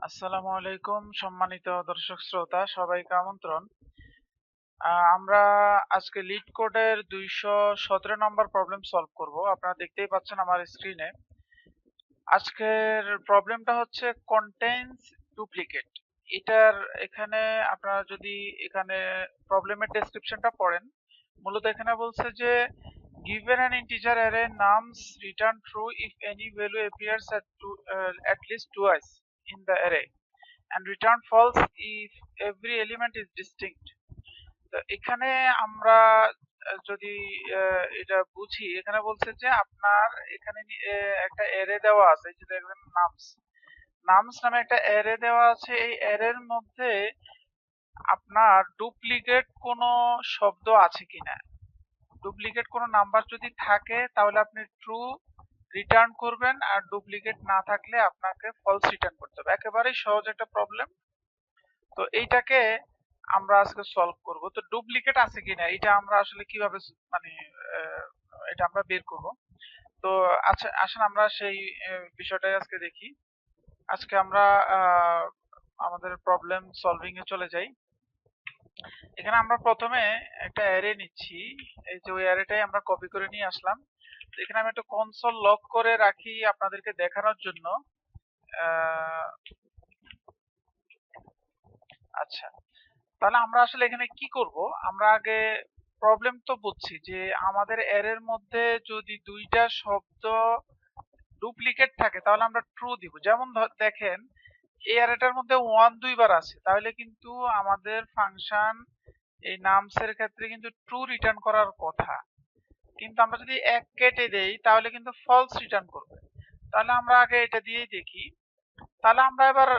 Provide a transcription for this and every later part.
আসসালামু আলাইকুম সম্মানিত দর্শক শ্রোতা সবাইকে আমন্ত্রণ। আমরা আজকে লিড কোডের 217 নম্বর প্রবলেম সলভ করব। আপনারা দেখতেই পাচ্ছেন আমার স্ক্রিনে। আজকের প্রবলেমটা হচ্ছে কন্টেইনস ডুপ্লিকেট। এটার এখানে আপনারা যদি এখানে প্রবলেমের ডেসক্রিপশনটা পড়েন, মূলত এখানে বলছে যে given an integer array nums return true if any value appears at least twice in the array and return false if every element is distinct. তো এখানে আমরা যদি এটা বুঝি, এখানে বলছে যে আপনার এখানে একটা অ্যারে দেওয়া আছে, এই যে দেখবেন নামস নামস নামে একটা অ্যারে দেওয়া আছে। এই অ্যারের মধ্যে আপনার ডুপ্লিকেট কোনো শব্দ আছে কিনা, ডুপ্লিকেট কোনো নাম্বার যদি থাকে তাহলে আপনি ট্রু রিটার্ন করবেন, আর ডুপ্লিকেট না থাকলে আপনাকে ফলস রিটার্ন করতে হবে। একেবারেই সহজ একটা প্রবলেম। তো এইটাকে আমরা আজকে সলভ করব। তো ডুপ্লিকেট আছে কিনা এটা আমরা আসলে কিভাবে মানে এটা আমরা বের করব। তো আচ্ছা, আসেন আমরা সেই বিষয়টাই আজকে দেখি। আজকে আমরা আমাদের প্রবলেম সলভিং এ চলে যাই। এখানে আমরা প্রথমে একটা অ্যারে নিচ্ছি। এই যে ওই অ্যারেটাই আমরা কপি করে নিয়ে আসলাম। এখানে আমি একটা কনসোল লক করে রাখি আপনাদেরকে দেখানোর জন্য। আচ্ছা, তাহলে আমরা আসলে এখানে কি করব, আমরা আগে প্রবলেম তো বুঝছি যে আমাদের অ্যারের মধ্যে যদি দুইটা শব্দ ডুপ্লিকেট থাকে তাহলে আমরা ট্রু দিব। যেমন দেখেন এই অ্যারেটার মধ্যে 1 দুইবার আছে, তাহলে কিন্তু আমাদের ফাংশন এই নামস এর ক্ষেত্রে কিন্তু ট্রু রিটার্ন করার কথা। কিন্তু আমরা যদি এক কেটে দেই তাহলে কিন্তু ফলস রিটার্ন করবে। তাহলে আমরা আগে এটা দিয়েই দেখি। তাহলে আমরা এবার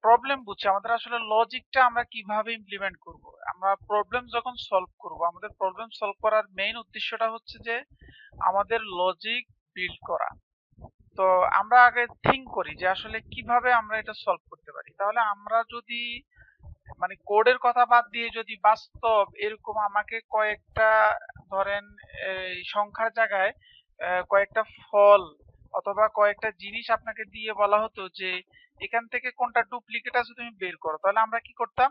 প্রবলেম বুঝছি, আমাদের আসলে লজিকটা আমরা কিভাবে ইমপ্লিমেন্ট করব। আমরা প্রবলেম যখন সলভ করব, আমাদের প্রবলেম সলভ করার মেইন উদ্দেশ্যটা হচ্ছে যে আমাদের লজিক বিল্ড করা। তো আমরা আগে থিঙ্ক করি যে আসলে কিভাবে আমরা এটা সলভ করতে পারি। তাহলে আমরা যদি মানে কোডের কথা বাদ দিয়ে যদি বাস্তব এরকম আমাকে কয়েকটা ধরেন এই সংখ্যার জায়গায় কয়েকটা ফল অথবা কয়েকটা জিনিস আপনাকে দিয়ে বলা হতো যে এখান থেকে কোনটা ডুপ্লিকেট আছে তুমি বের করো, তাহলে আমরা কি করতাম,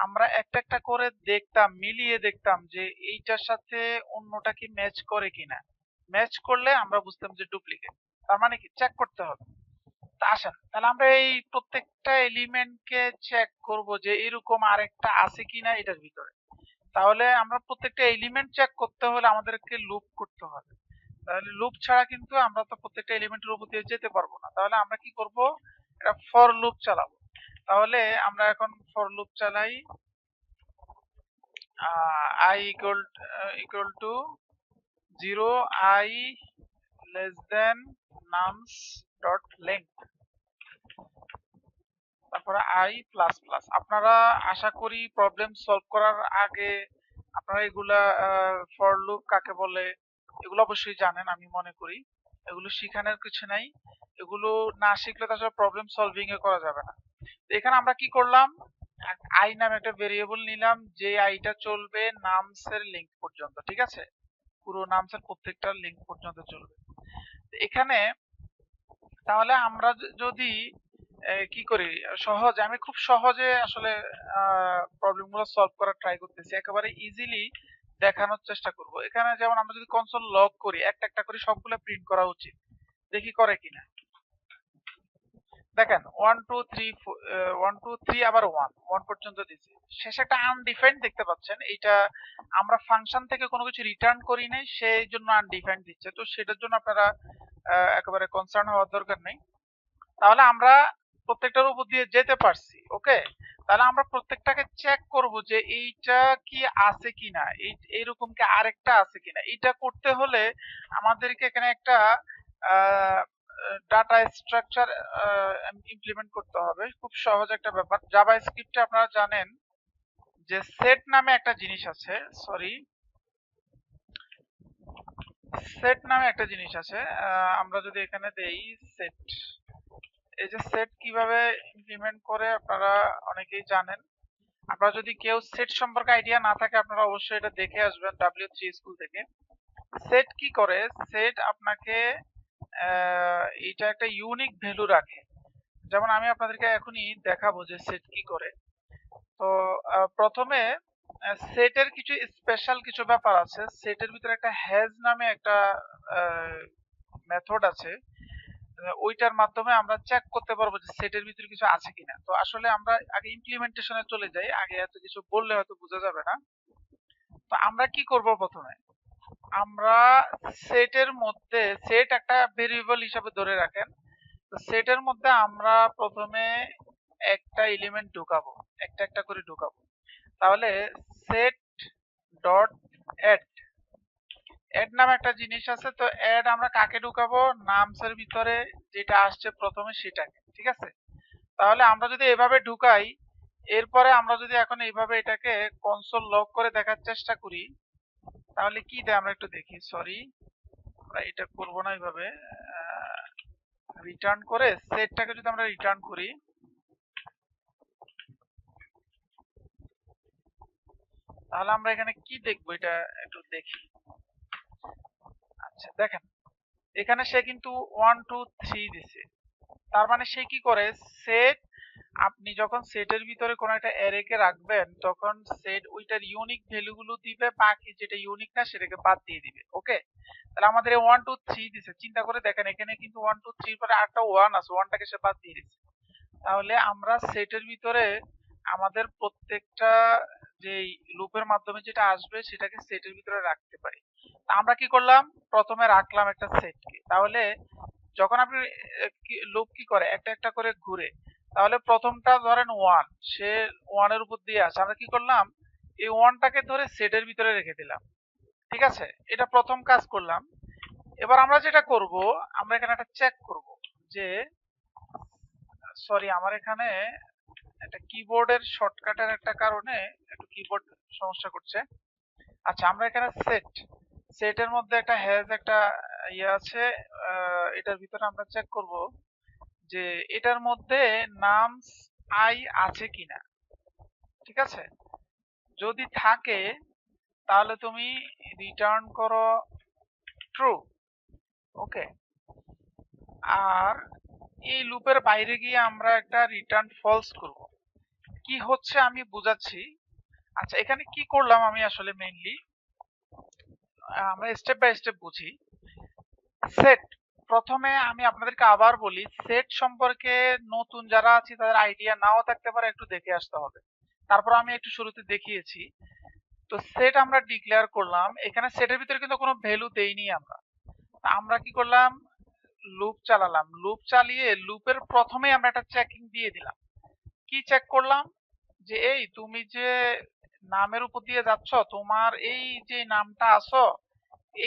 আমরা একটা একটা করে দেখতাম, মিলিয়ে দেখতাম যে এইটার সাথে অন্যটা কি ম্যাচ করে কিনা। ম্যাচ করলে আমরা বুঝতাম যে ডুপ্লিকেট। তার মানে কি চেক করতে হবে। তা আসেন তাহলে আমরা এই প্রত্যেকটা এলিমেন্টকে চেক করব যে এরকম আরেকটা আছে কিনা এটার ভিতরে। তাহলে আমরা প্রত্যেকটা এলিমেন্ট চেক করতে হলে আমাদেরকে লুপ করতে হবে। তাহলে লুপ ছাড়া কিন্তু আমরা তো প্রত্যেকটা এলিমেন্টের উপর দিয়ে যেতে পারবো না। তাহলে আমরা কি করব, এটা ফর লুপ চালাবো। তাহলে আমরা এখন ফর লুপ চালাই। I equal to 0, I less than nums dot length, তারপরে I প্লাস প্লাস। আপনারা আশা করি প্রবলেম সলভ করার আগে আপনারা এগুলা ফর লুপ কাকে বলে এগুলো অবশ্যই জানেন, আমি মনে করি এগুলো শিখানোর কিছু নাই। এগুলো না শিখলে তো আসলে প্রবলেম সলভিং এ করা যাবে না। তো এখানে আমরা কি করলাম, আই নামে একটা ভেরিয়েবল নিলাম, যে আইটা চলবে নামস এর লিংক পর্যন্ত। ঠিক আছে, পুরো নামস এর প্রত্যেকটা লিংক পর্যন্ত চলবে। এখানে তাহলে আমরা যদি কি করি, আমি খুব সহজে আসলে প্রবলেম গুলো সলভ করার ট্রাই করতেছি, একেবারে ইজিলি দেখানোর চেষ্টা করব। এখানে যেমন আমরা যদি কনসোল লগ করি, একটা একটা করে সবগুলো প্রিন্ট করা উচিত, দেখি করে কিনা। দেখেন 1 2 3 1 2 3 আবার 1 1 পর্যন্ত দিছি, শেষে একটা আনডিফাইন্ড দেখতে পাচ্ছেন। এইটা আমরা ফাংশন থেকে কোনো কিছু রিটার্ন করি নাই, সেই জন্য আনডিফাইন্ড দিচ্ছে। তো সেটার জন্য আপনারা একেবারে কনসার্ন হওয়ার দরকার নেই। তাহলে আমরা প্রত্যেকটার উপর দিয়ে যেতে পারছি। ওকে, তাহলে আমরা প্রত্যেকটাকে চেক করব যে এইটা কি আছে কিনা, এইরকম কি আরেকটা আছে কিনা। এটা করতে হলে আমাদেরকে এখানে একটা ডাটা স্ট্রাকচার ইমপ্লিমেন্ট করতে হবে। খুব সহজ একটা ব্যাপার। জাভা স্ক্রিপ্টে আপনারা জানেন যে সেট নামে একটা জিনিস আছে, সেট নামে একটা জিনিস আছে। আমরা যদি এখানে দেই সেট, এই যে সেট কিভাবে ইমপ্লিমেন্ট করে আপনারা অনেকেই জানেন। আপনারা যদি কেউ সেট সম্পর্কে আইডিয়া না থাকে আপনারা অবশ্যই এটা দেখে আসবেন W3 স্কুল থেকে। সেট কি করে, সেট আপনাকে এটা একটা ইউনিক ভ্যালু রাখে। যেমন আমি আপনাদেরকে এখনই দেখাবো যে সেট কি করে। তো প্রথমে সেটের কিছু স্পেশাল কিছু ব্যাপার আছে। সেটের ভিতরে একটা হ্যাজ নামে একটা মেথড আছে। ওইটার মাধ্যমে আমরা চেক করতে পারবো যে সেটের ভিতরে কিছু আছে কিনা। তো আসলে আমরা আগে ইমপ্লিমেন্টেশনে চলে যাই, আগে এত কিছু বললে হয়তো বোঝা যাবে না। তো আমরা কি করব, প্রথমে আমরা সেটের মধ্যে, সেট একটা ভেরিয়েবল হিসাবে ধরে রাখেন। তো সেটের মধ্যে আমরা প্রথমে একটা এলিমেন্ট ঢুকাবো, একটা একটা করে ঢুকাবো। তাহলে সেট ডট অ্যাড, অ্যাড নামে একটা জিনিস আছে। তো অ্যাড আমরা কাকে ঢুকাবো, নামসের ভিতরে যেটা আসছে প্রথমে সেটাকে, ঠিক আছে। তাহলে আমরা যদি এভাবে ঢুকাই, এরপরে আমরা যদি এখন এইভাবে এটাকে কনসোল লগ করে দেখার চেষ্টা করি, তাহলে কি দেয় আমরা একটু দেখি। সরি, আমরা এটা করবো না এইভাবে। রিটার্ন করে সেটটাকে যদি আমরা রিটার্ন করি, তাহলে আমরা এখানে কি দেখবো এটা একটু দেখি। আচ্ছা দেখেন, এখানে সে কিন্তু 1 2 3 দিছে। তার মানে সে কি করে, সেট, আপনি যখন সেটের ভিতরে কোনো একটা অ্যারেকে রাখবেন তখন সেট ওইটার ইউনিক ভ্যালুগুলো দিবে, বাকি যেটা ইউনিক না সেটাকে বাদ দিয়ে দিবে। ওকে, তাহলে আমাদের 1 2 3 দিছে। চিন্তা করে দেখেন, এখানে কিন্তু 1 2 3 পরে আরেকটা 1 আছে, 1টাকে সে বাদ দিয়ে দিছে। তাহলে আমরা সেটের ভিতরে আমাদের প্রত্যেকটা যে লুপের মাধ্যমে যেটা আসবে সেটাকে সেটের ভিতরে রাখতে পারি। তা আমরা কি করলাম, প্রথমে রাখলাম একটা সেটকে। তাহলে যখন আপনি লুপ কি করে, একটা একটা করে ঘুরে, তাহলে প্রথমটা ধরেন 1, সে 1 এর উপর দিয়ে আসে। আমরা কি করলাম, এই 1টাকে ধরে সেটের ভিতরে রেখে দিলাম, ঠিক আছে। এটা প্রথম কাজ করলাম। এবার আমরা যেটা করব, আমরা এখানে একটা চেক করব যে, সরি আমার এখানে একটা কিবোর্ডের শর্টকাটের একটা কারণে একটু কিবোর্ড সমস্যা করছে। আচ্ছা, আমরা এখানে সেটের মধ্যে একটা হ্যাজ একটা ইয়ে আছে। এটার ভিতরে আমরা চেক করব যে এটার মধ্যে নাম আই আছে কিনা, ঠিক আছে। যদি থাকে তাহলে তুমি রিটার্ন করো ট্রু। ওকে, আর এই লুপের বাইরে গিয়ে আমরা একটা রিটার্ন ফলস করব। কি হচ্ছে আমি বুঝাচ্ছি। আচ্ছা, এখানে কি করলাম আমি আসলে মেইনলি, আমরা স্টেপ বাই স্টেপ বুঝি। সেট, প্রথমে আমি আপনাদেরকে আবার বলি, সেট সম্পর্কে নতুন যারা আছি তাদের আইডিয়া নাও থাকতে পারে, একটু দেখে আসতে হবে। তারপর আমি একটু শুরুতে দেখিয়েছি। তো সেট আমরা ডিক্লেয়ার করলাম, এখানে সেটের ভিতরে কিন্তু কোনো ভ্যালু দেইনি আমরা। আমরা কি করলাম, লুপ চালালাম। লুপ চালিয়ে লুপের প্রথমে আমরা একটা চেকিং দিয়ে দিলাম। কি চেক করলাম, যে এই তুমি যে নামের উপর দিয়ে যাচ্ছ, তোমার এই যে নামটা আসো,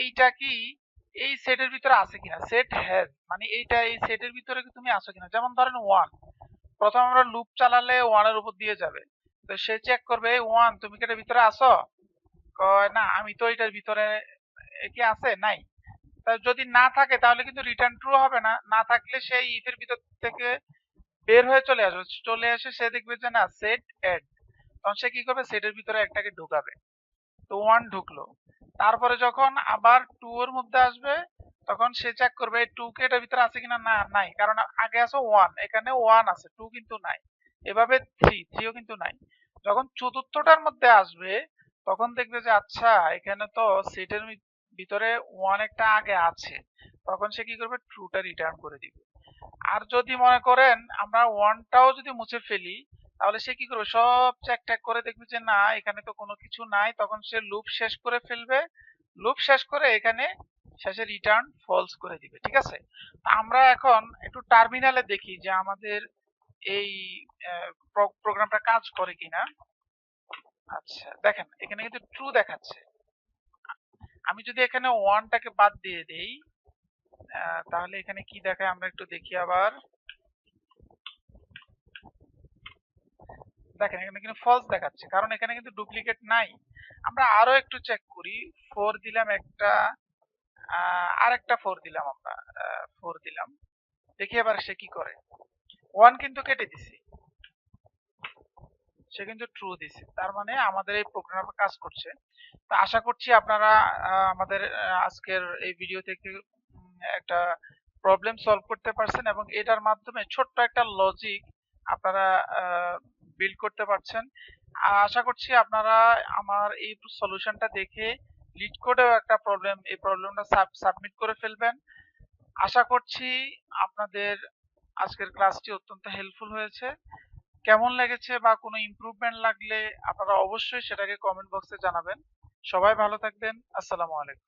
এইটা কি এই সেটের ভিতরে আছে কিনা। সেট হ্যাজ মানে এইটা এই সেটের ভিতরে কি তুমি আসো কিনা। যেমন ধরেন 1, প্রথম আমরা লুপ চালালে 1 এর উপর দিয়ে যাবে। তো সে চেক করবে, এই 1 তুমি কি এটার ভিতরে আসো, কয় না আমি তো এটার ভিতরে, কি আছে নাই। তা যদি না থাকে তাহলে কিন্তু রিটার্ন ট্রু হবে না। না থাকলে সেই ইফের ভিতর থেকে বের হয়ে চলে আসবে, চলে এসে সে দেখবে যে না সেট এড, তখন সে কি করবে, সেটের ভিতরে একটাকে ঢুকাবে। তো 1 ঢুকলো। তারপরে যখন আবার 2 এর মধ্যে আসবে, তখন সে চেক করবে 2 কে এটার ভিতরে আছে কিনা। না, নাই, কারণ আগে আছে 1, এখানে 1 আছে, 2 কিন্তু নাই। এভাবে 3ও কিন্তু নাই। যখন চতুর্থটার মধ্যে আসবে, তখন দেখবে যে আচ্ছা এখানে তো সেটের ভিতরে 1 একটা আগে আছে, তখন সে কি করবে, ট্রুটা রিটার্ন করে দিবে। আর যদি মনে করেন আমরা 1টাও যদি মুছে ফেলি, তাহলে সে কি করবে, সব চেক ট্যাক করে দেখবে যে না এখানে তো কোনো কিছু নাই, তখন সে লুপ শেষ করে ফেলবে। লুপ শেষ করে এখানে শেষে রিটার্ন ফলস করে দিবে, ঠিক আছে। আমরা এখন একটু টার্মিনালে দেখি যে আমাদের এই প্রোগ্রামটা কাজ করে কিনা। আচ্ছা দেখেন, এখানে কিন্তু ট্রু দেখাচ্ছে। আমি যদি এখানে 1টাকে বাদ দিয়ে দেই, তাহলে এখানে কি দেখায় আমরা একটু দেখি আবার। দেখেন এখানে কিন্তু ফলস দেখাচ্ছে, কারণ এখানে কিন্তু ডুপ্লিকেট নাই। আমরা আরো একটু চেক করি। 4 দিলাম একটা, আরেকটা 4 দিলাম, আমরা 4 দিলাম। দেখি এবার সে কি করে। 1 কিন্তু কেটে দিছি, সে কিন্তু ট্রু দিছে। তার মানে আমাদের এই প্রোগ্রামটা কাজ করছে। তো আশা করছি আপনারা আমাদের আজকের এই ভিডিও থেকে একটা প্রবলেম সলভ করতে পারছেন এবং এটার মাধ্যমে ছোট্ট একটা লজিক আপনারা বিল্ড করতে পারছেন। আশা করছি আপনারা আমার এই সলিউশনটা দেখে লিড কোডেও একটা এই প্রবলেমটা সাবমিট করে ফেলবেন। আশা করছি আপনাদের আজকের ক্লাসটি অত্যন্ত হেল্পফুল হয়েছে। কেমন লেগেছে বা কোনো ইমপ্রুভমেন্ট লাগলে আপনারা অবশ্যই সেটাকে কমেন্ট বক্সে জানাবেন। সবাই ভালো থাকবেন। আসসালামু আলাইকুম।